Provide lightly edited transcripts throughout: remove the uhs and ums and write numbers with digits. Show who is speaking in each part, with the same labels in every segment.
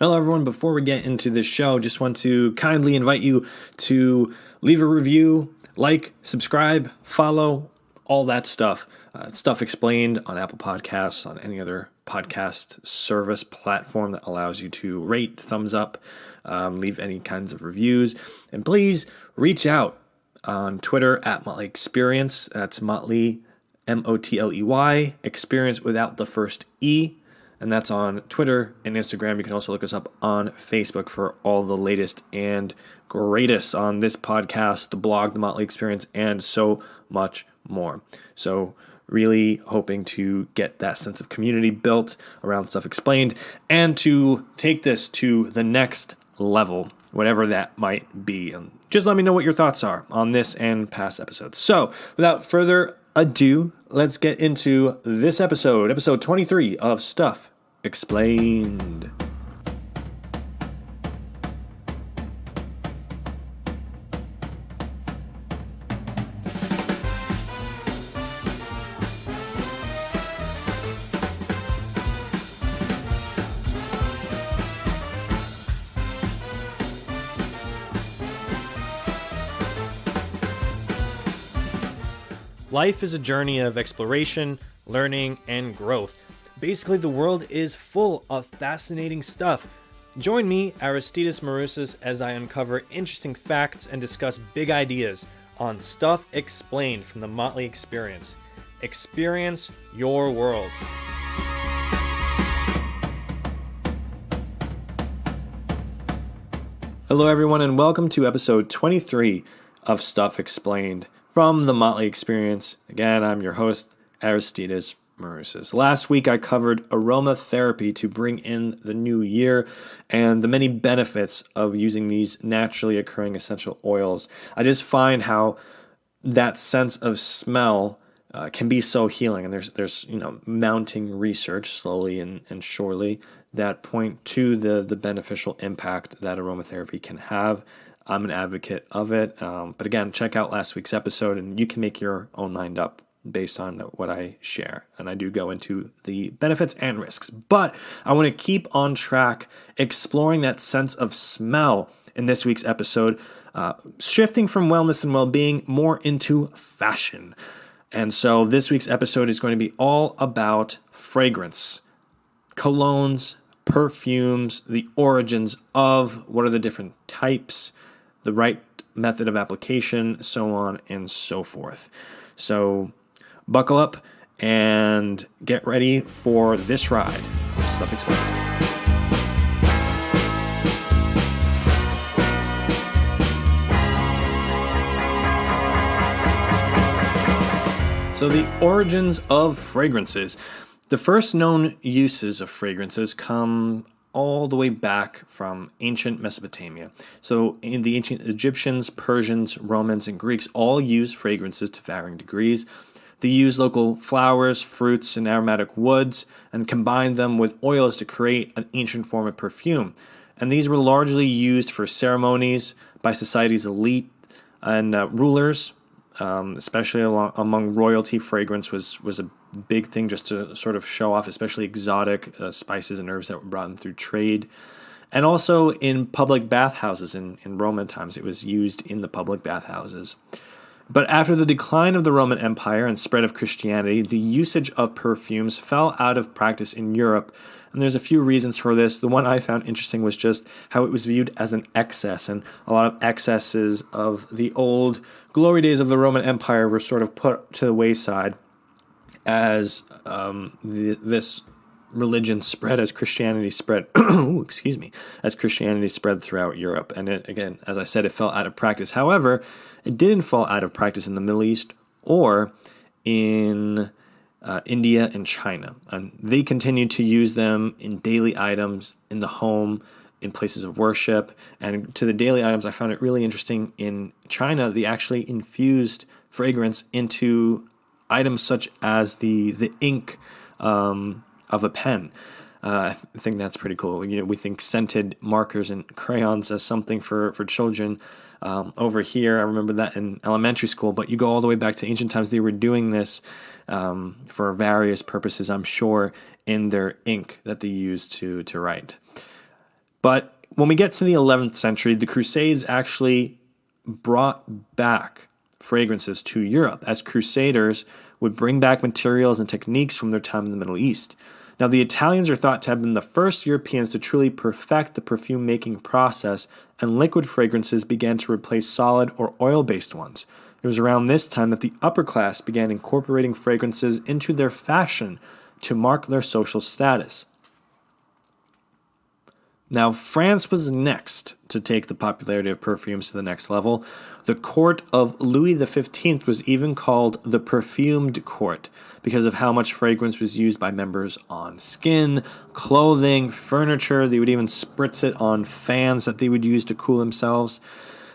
Speaker 1: Hello, everyone. Before we get into this show, just want to kindly invite you to leave a review, like, subscribe, follow, all that stuff. Stuff explained on Apple Podcasts, on any other podcast service platform that allows you to rate, thumbs up, leave any kinds of reviews. And please reach out on Twitter at Motley Experience. That's Motley, Motley, Experience without the first E. And that's on Twitter and Instagram. You can also look us up on Facebook for all the latest and greatest on this podcast, the blog, the Motley Experience, and so much more. So really hoping to get that sense of community built around Stuff Explained and to take this to the next level, whatever that might be. And just let me know what your thoughts are on this and past episodes. So without further ado, let's get into this episode 23 of Stuff Explained. Life is a journey of exploration, learning, and growth. Basically, the world is full of fascinating stuff. Join me, Aristides Marousas, as I uncover interesting facts and discuss big ideas on Stuff Explained from the Motley Experience. Experience your world. Hello, everyone, and welcome to episode 23 of Stuff Explained from the Motley Experience. Again, I'm your host, Aristides Marousas. Last week, I covered aromatherapy to bring in the new year and the many benefits of using these naturally occurring essential oils. I just find how that sense of smell can be so healing, and there's mounting research slowly and surely that point to the beneficial impact that aromatherapy can have. I'm an advocate of it, but again, check out last week's episode, and you can make your own mind up based on what I share. And I do go into the benefits and risks, but I want to keep on track exploring that sense of smell in this week's episode, shifting from wellness and well-being more into fashion. And so this week's episode is going to be all about fragrance, colognes, perfumes, the origins of what are the different types, the right method of application, so on and so forth. So buckle up and get ready for this ride of Stuff Explained. So the origins of fragrances. The first known uses of fragrances come all the way back from ancient Mesopotamia. So in the ancient Egyptians, Persians, Romans, and Greeks all used fragrances to varying degrees. They used local flowers, fruits, and aromatic woods and combined them with oils to create an ancient form of perfume. And these were largely used for ceremonies by society's elite and rulers, especially among royalty. Fragrance was a big thing just to sort of show off, especially exotic spices and herbs that were brought in through trade. And also in public bathhouses in Roman times, it was used in the public bathhouses. But after the decline of the Roman Empire and spread of Christianity, the usage of perfumes fell out of practice in Europe. And there's a few reasons for this. The one I found interesting was just how it was viewed as an excess, and a lot of excesses of the old glory days of the Roman Empire were sort of put to the wayside as this religion spread, as Christianity spread. As Christianity spread throughout Europe. And it, again, as I said, it fell out of practice. However, it didn't fall out of practice in the Middle East or in India and China. And they continued to use them in daily items, in the home, in places of worship. And to the daily items, I found it really interesting. In China, they actually infused fragrance into items such as the ink of a pen. I think that's pretty cool. We think scented markers and crayons as something for children. Over here, I remember that in elementary school, but you go all the way back to ancient times, they were doing this for various purposes, I'm sure, in their ink that they used to write. But when we get to the 11th century, the Crusades actually brought back fragrances to Europe, as crusaders would bring back materials and techniques from their time in the Middle East. Now, the Italians are thought to have been the first Europeans to truly perfect the perfume making process, and liquid fragrances began to replace solid or oil-based ones. It was around this time that the upper class began incorporating fragrances into their fashion to mark their social status. Now, France was next to take the popularity of perfumes to the next level. The court of Louis XV was even called the perfumed court because of how much fragrance was used by members on skin, clothing, furniture. They would even spritz it on fans that they would use to cool themselves.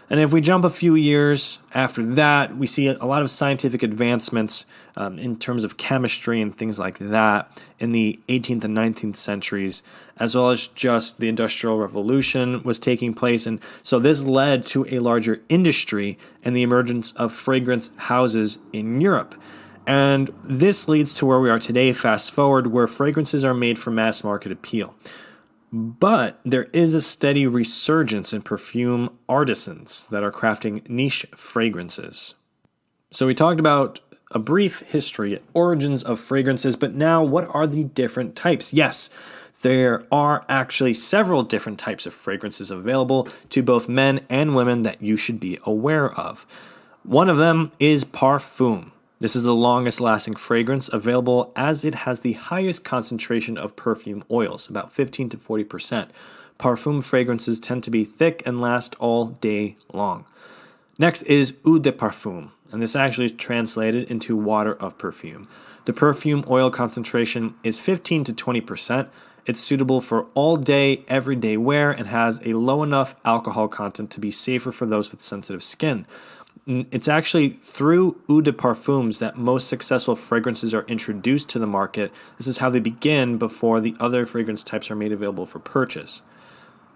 Speaker 1: And if we jump a few years after that, we see a lot of scientific advancements in terms of chemistry and things like that in the 18th and 19th centuries, as well as just the Industrial Revolution was taking place. And so this led to a larger industry and the emergence of fragrance houses in Europe. And this leads to where we are today, fast forward, where fragrances are made for mass market appeal. But there is a steady resurgence in perfume artisans that are crafting niche fragrances. So we talked about a brief history, origins of fragrances, but now what are the different types? Yes, there are actually several different types of fragrances available to both men and women that you should be aware of. One of them is parfum. This is the longest lasting fragrance available as it has the highest concentration of perfume oils, about 15 to 40%. Parfum fragrances tend to be thick and last all day long. Next is eau de parfum, and this actually is translated into water of perfume. The perfume oil concentration is 15 to 20%. It's suitable for all day, everyday wear, and has a low enough alcohol content to be safer for those with sensitive skin. It's actually through eau de parfums that most successful fragrances are introduced to the market. This is how they begin before the other fragrance types are made available for purchase.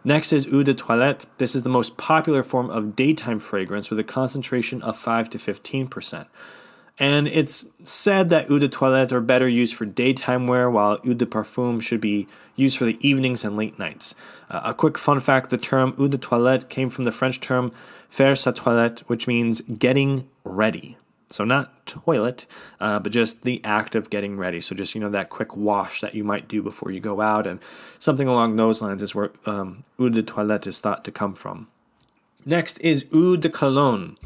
Speaker 1: Next is eau de toilette. This is the most popular form of daytime fragrance with a concentration of 5 to 15%. And it's said that eau de toilette are better used for daytime wear, while eau de parfum should be used for the evenings and late nights. A quick fun fact, the term eau de toilette came from the French term faire sa toilette, which means getting ready. So not toilet, but just the act of getting ready. So just, that quick wash that you might do before you go out, and something along those lines is where eau de toilette is thought to come from. Next is eau de cologne.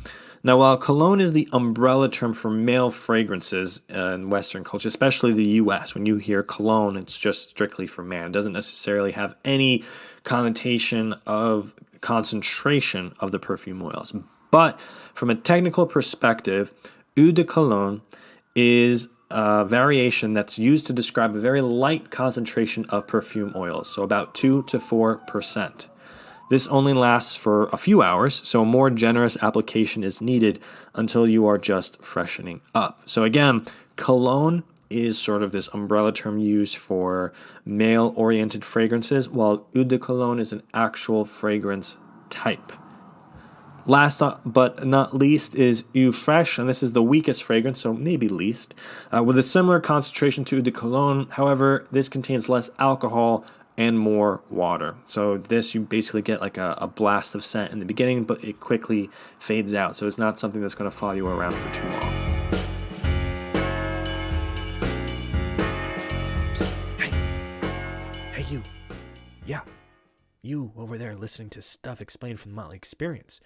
Speaker 1: Now, while cologne is the umbrella term for male fragrances in Western culture, especially the U.S., when you hear cologne, it's just strictly for man. It doesn't necessarily have any connotation of concentration of the perfume oils. But from a technical perspective, eau de cologne is a variation that's used to describe a very light concentration of perfume oils, so about 2 to 4%. This only lasts for a few hours, so a more generous application is needed until you are just freshening up. So again, cologne is sort of this umbrella term used for male-oriented fragrances, while eau de cologne is an actual fragrance type. Last but not least is Eau Fraiche, and this is the weakest fragrance, so maybe least, with a similar concentration to eau de cologne. However, this contains less alcohol and more water. So this, you basically get like a blast of scent in the beginning, but it quickly fades out. So it's not something that's going to follow you around for too long.
Speaker 2: Psst, hey you. Yeah, you over there listening to Stuff Explained from the Motley Experience.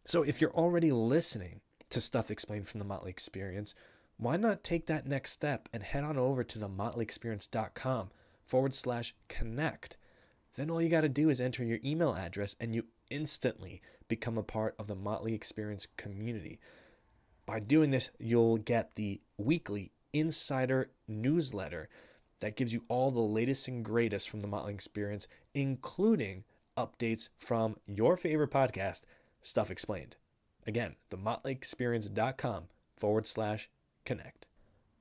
Speaker 2: So if you're already listening to Stuff Explained from the Motley Experience, why not take that next step and head on over to themotleyexperience.com/connect. Then all you got to do is enter your email address and you instantly become a part of the Motley Experience community. By doing this, you'll get the weekly insider newsletter that gives you all the latest and greatest from the Motley Experience, including updates from your favorite podcast, Stuff Explained. Again, themotleyexperience.com/connect.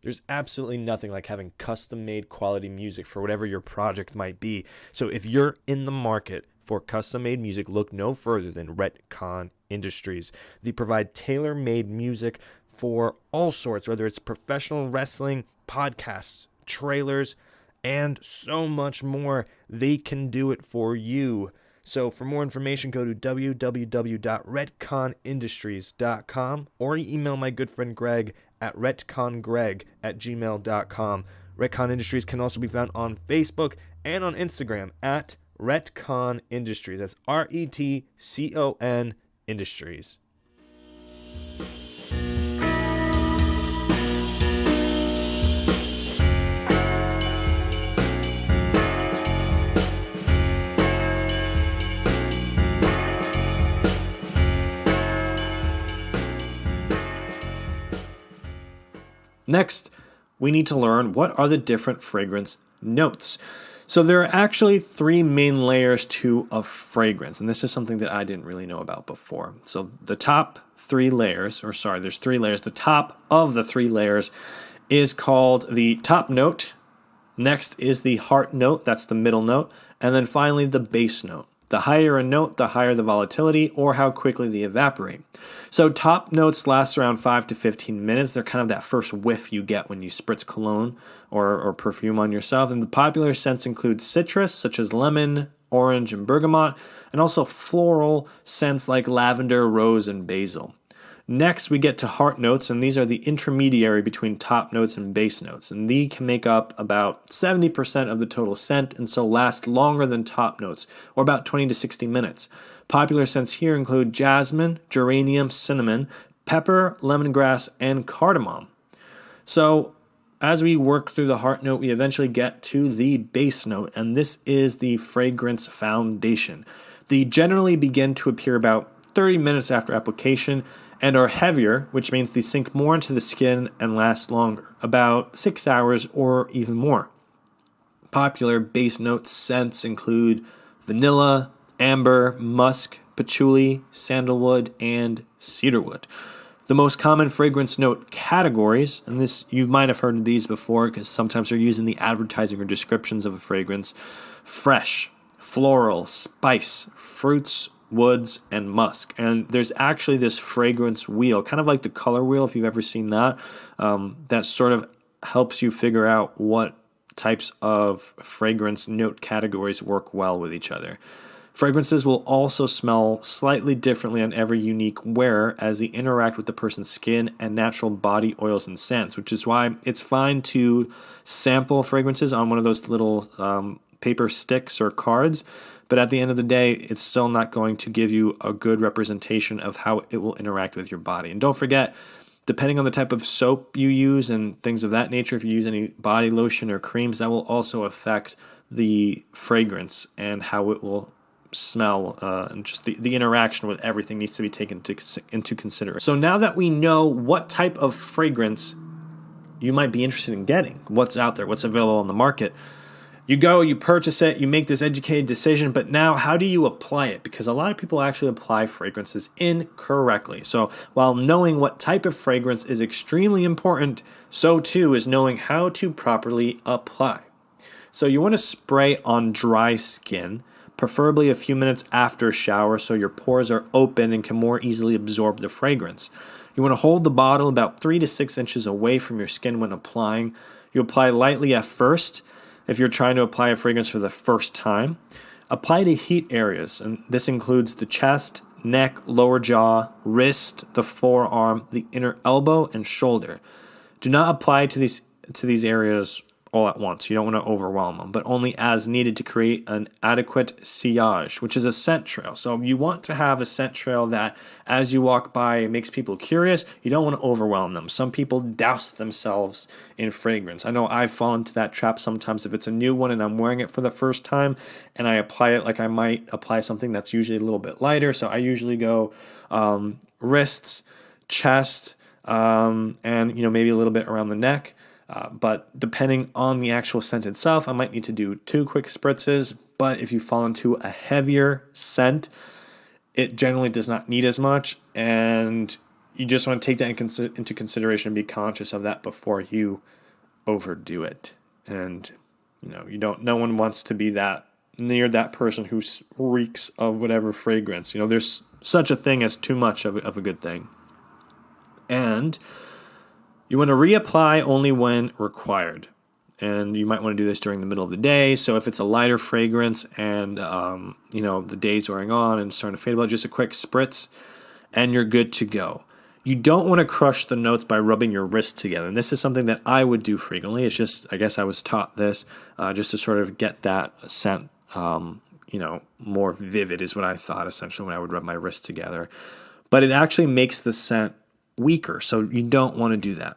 Speaker 2: There's absolutely nothing like having custom-made quality music for whatever your project might be. So if you're in the market for custom-made music, look no further than Retcon Industries. They provide tailor-made music for all sorts, whether it's professional wrestling, podcasts, trailers, and so much more. They can do it for you. So for more information, go to www.retconindustries.com or email my good friend Greg at retcongreg@gmail.com. Retcon Industries can also be found on Facebook and on Instagram at Retcon Industries. That's RETCON Industries.
Speaker 1: Next, we need to learn what are the different fragrance notes. So there are actually three main layers to a fragrance, and this is something that I didn't really know about before. So the top three layers, there's three layers. The top of the three layers is called the top note. Next is the heart note, that's the middle note, and then finally the base note. The higher a note, the higher the volatility or how quickly they evaporate. So top notes last around 5 to 15 minutes. They're kind of that first whiff you get when you spritz cologne or perfume on yourself. And the popular scents include citrus, such as lemon, orange, and bergamot, and also floral scents like lavender, rose, and basil. Next, we get to heart notes, and these are the intermediary between top notes and base notes. And these can make up about 70% of the total scent, and so last longer than top notes, or about 20 to 60 minutes. Popular scents here include jasmine, geranium, cinnamon, pepper, lemongrass, and cardamom. So, as we work through the heart note, we eventually get to the base note, and this is the fragrance foundation. They generally begin to appear about 30 minutes after application, and are heavier, which means they sink more into the skin and last longer, about 6 hours or even more. Popular base note scents include vanilla, amber, musk, patchouli, sandalwood, and cedarwood. The most common fragrance note categories, and this you might have heard of these before because sometimes they're used in the advertising or descriptions of a fragrance: fresh, floral, spice, fruits, woods, and musk. And there's actually this fragrance wheel, kind of like the color wheel, if you've ever seen that, that sort of helps you figure out what types of fragrance note categories work well with each other. Fragrances will also smell slightly differently on every unique wearer as they interact with the person's skin and natural body oils and scents, which is why it's fine to sample fragrances on one of those little paper sticks or cards. But at the end of the day, it's still not going to give you a good representation of how it will interact with your body. And don't forget, depending on the type of soap you use and things of that nature, if you use any body lotion or creams, that will also affect the fragrance and how it will smell, and just the interaction with everything needs to be taken into consideration. So now that we know what type of fragrance you might be interested in getting, what's out there, what's available on the market, you go, you purchase it, you make this educated decision, but now how do you apply it? Because a lot of people actually apply fragrances incorrectly. So while knowing what type of fragrance is extremely important, so too is knowing how to properly apply. So you want to spray on dry skin, preferably a few minutes after a shower so your pores are open and can more easily absorb the fragrance. You want to hold the bottle about 3 to 6 inches away from your skin when applying. You apply lightly at first. If you're trying to apply a fragrance for the first time, apply to heat areas, and this includes the chest, neck, lower jaw, wrist, the forearm, the inner elbow, and shoulder. Do not apply to these areas all at once. You don't want to overwhelm them, but only as needed to create an adequate sillage, which is a scent trail. So you want to have a scent trail that, as you walk by, makes people curious. You don't want to overwhelm them. Some people douse themselves in fragrance. I know I've fallen into that trap sometimes if it's a new one and I'm wearing it for the first time and I apply it like I might apply something that's usually a little bit lighter. So I usually go wrists, chest, and maybe a little bit around the neck. But depending on the actual scent itself, I might need to do 2 quick spritzes. But if you fall into a heavier scent, it generally does not need as much. And you just want to take that into consideration and be conscious of that before you overdo it. And, no one wants to be that near that person who reeks of whatever fragrance. There's such a thing as too much of a good thing. And you want to reapply only when required. And you might want to do this during the middle of the day. So if it's a lighter fragrance and, the day's wearing on and starting to fade away, just a quick spritz and you're good to go. You don't want to crush the notes by rubbing your wrists together. And this is something that I would do frequently. It's just, I guess I was taught this just to sort of get that scent, more vivid is what I thought essentially when I would rub my wrists together. But it actually makes the scent weaker. So you don't want to do that.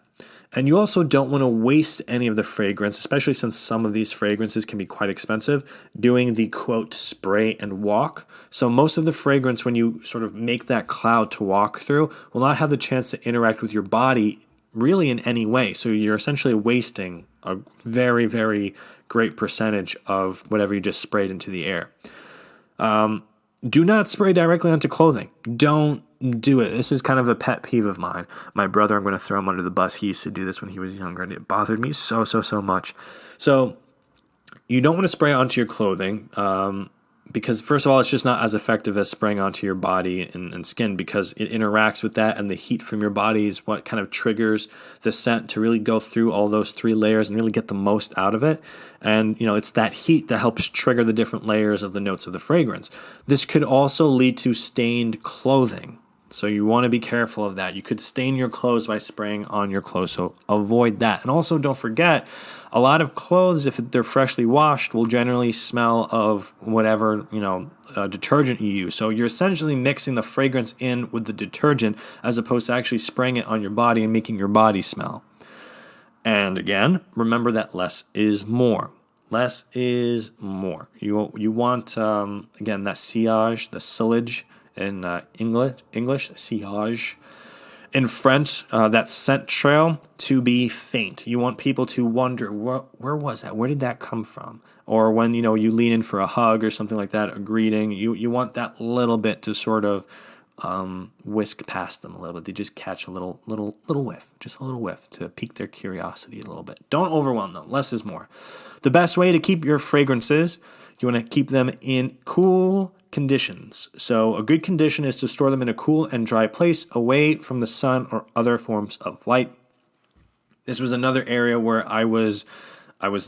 Speaker 1: And you also don't want to waste any of the fragrance, especially since some of these fragrances can be quite expensive, doing the quote spray and walk. So most of the fragrance, when you sort of make that cloud to walk through, will not have the chance to interact with your body really in any way. So you're essentially wasting a very, very great percentage of whatever you just sprayed into the air. Do not spray directly onto clothing. Don't do it. This is kind of a pet peeve of mine. My brother, I'm going to throw him under the bus. He used to do this when he was younger, and it bothered me so much. So you don't want to spray onto your clothing because, first of all, it's just not as effective as spraying onto your body and skin because it interacts with that, and the heat from your body is what kind of triggers the scent to really go through all those 3 layers and really get the most out of it. And, it's that heat that helps trigger the different layers of the notes of the fragrance. This could also lead to stained clothing. So you want to be careful of that. You could stain your clothes by spraying on your clothes, so avoid that. And also don't forget, a lot of clothes, if they're freshly washed, will generally smell of whatever, detergent you use. So you're essentially mixing the fragrance in with the detergent as opposed to actually spraying it on your body and making your body smell. And again, remember that less is more. Less is more. You want, again, that sillage, the sillage, in English, sillage. In French, that scent trail to be faint. You want people to wonder, where was that? Where did that come from? Or when, you lean in for a hug or something like that, a greeting, you want that little bit to sort of whisk past them a little bit. They just catch a little whiff, just a little whiff to pique their curiosity a little bit. Don't overwhelm them. Less is more. The best way to keep your fragrances, you want to keep them in cool conditions. So a good condition is to store them in a cool and dry place away from the sun or other forms of light. This was another area where I was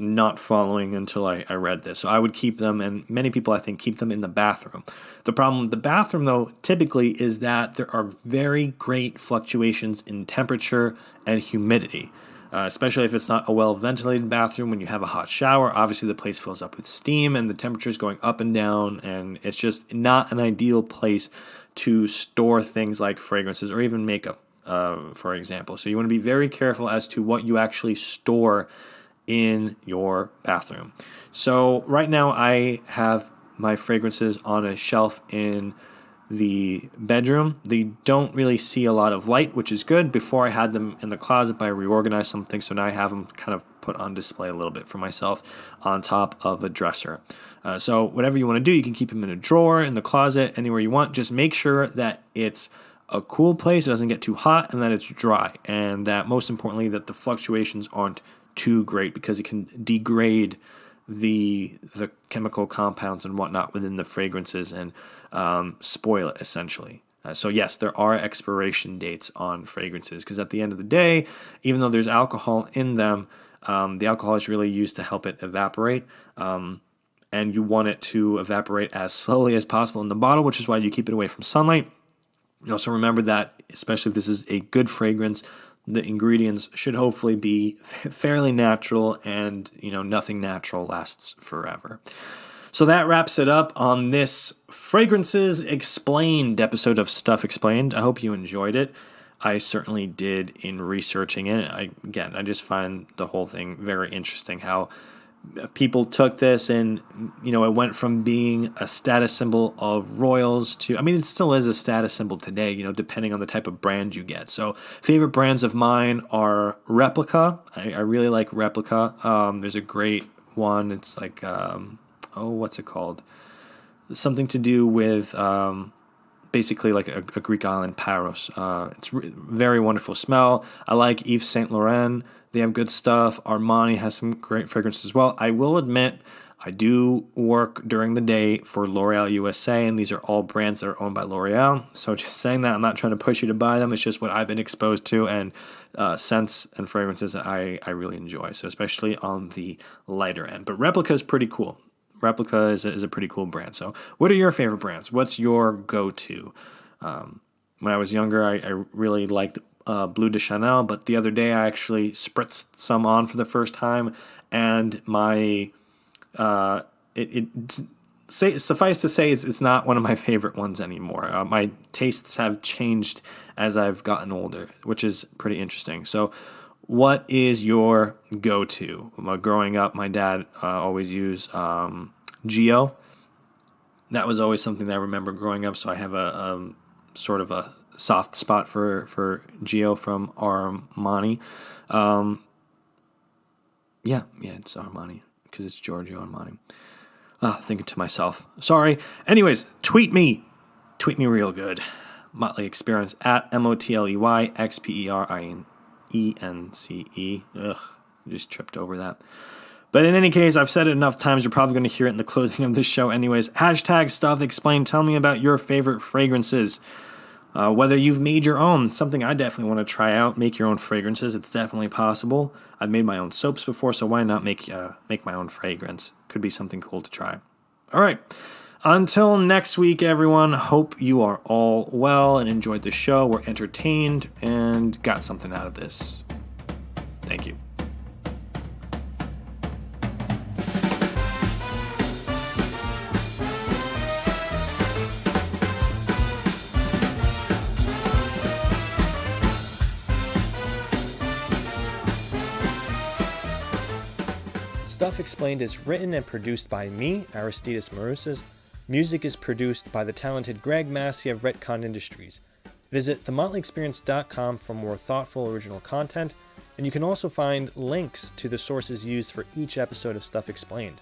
Speaker 1: not following until I read this. So I would keep them, and many people I think keep them in the bathroom. The problem with the bathroom though typically is that there are very great fluctuations in temperature and humidity. Especially if it's not a well-ventilated bathroom. When you have a hot shower, obviously the place fills up with steam and the temperature is going up and down, and it's just not an ideal place to store things like fragrances or even makeup, for example. So you want to be very careful as to what you actually store in your bathroom. So right now I have my fragrances on a shelf in the bedroom. They don't really see a lot of light, which is good. Before I had them in the closet, but I reorganized something, so now I have them kind of put on display a little bit for myself on top of a dresser. So whatever you want to do, you can keep them in a drawer, in the closet, anywhere you want. Just make sure that it's a cool place, it doesn't get too hot, and that it's dry. And that, most importantly, that the fluctuations aren't too great because it can degrade the chemical compounds and whatnot within the fragrances and spoil it essentially. So yes, there are expiration dates on fragrances because at the end of the day, even though there's alcohol in them, the alcohol is really used to help it evaporate. And you want it to evaporate as slowly as possible in the bottle, which is why you keep it away from sunlight. Also remember that, especially if this is a good fragrance, the ingredients should hopefully be fairly natural, and nothing natural lasts forever. So that wraps it up on this Fragrances Explained episode of Stuff Explained. I hope you enjoyed it. I certainly did in researching it. I just find the whole thing very interesting, how people took this and, it went from being a status symbol of royals to, it still is a status symbol today, depending on the type of brand you get. So favorite brands of mine are Replica. I really like Replica. There's a great one. It's like, what's it called? Something to do with, basically like a Greek island, Paros. It's very wonderful smell. I like Yves Saint Laurent. They have good stuff. Armani has some great fragrances as well. I will admit, I do work during the day for L'Oreal USA, and these are all brands that are owned by L'Oreal. So just saying that, I'm not trying to push you to buy them. It's just what I've been exposed to, and scents and fragrances that I really enjoy. So especially on the lighter end. But Replica is pretty cool. Replica is a pretty cool brand. So what are your favorite brands? What's your go-to? When I was younger, I really liked Bleu de Chanel, but the other day I actually spritzed some on for the first time, and my suffice to say, it's not one of my favorite ones anymore. My tastes have changed as I've gotten older, which is pretty interesting. So, what is your go-to? Growing up, my dad always used Geo. That was always something that I remember growing up. So I have a sort of a soft spot for Geo from Armani. Yeah, it's Armani because it's Giorgio Armani. Thinking to myself, sorry. Anyways, tweet me real good. Motley Experience at MOTLEYXPERINENCE. Ugh, just tripped over that. But in any case, I've said it enough times. You're probably going to hear it in the closing of this show anyways. Hashtag Stuff Explained. Tell me about your favorite fragrances. Whether you've made your own, something I definitely want to try out. Make your own fragrances. It's definitely possible. I've made my own soaps before, so why not make my own fragrance? Could be something cool to try. All right. Until next week, everyone. Hope you are all well and enjoyed the show. Were entertained and got something out of this. Thank you.
Speaker 2: Stuff Explained is written and produced by me, Aristides Marusas. Music is produced by the talented Greg Massey of Retcon Industries. Visit themotleyexperience.com for more thoughtful original content, and you can also find links to the sources used for each episode of Stuff Explained.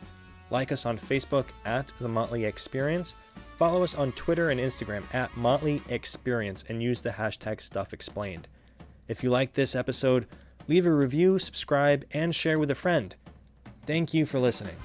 Speaker 2: Like us on Facebook at The Motley Experience, follow us on Twitter and Instagram at Motley Experience, and use the hashtag Stuff Explained. If you like this episode, leave a review, subscribe, and share with a friend. Thank you for listening.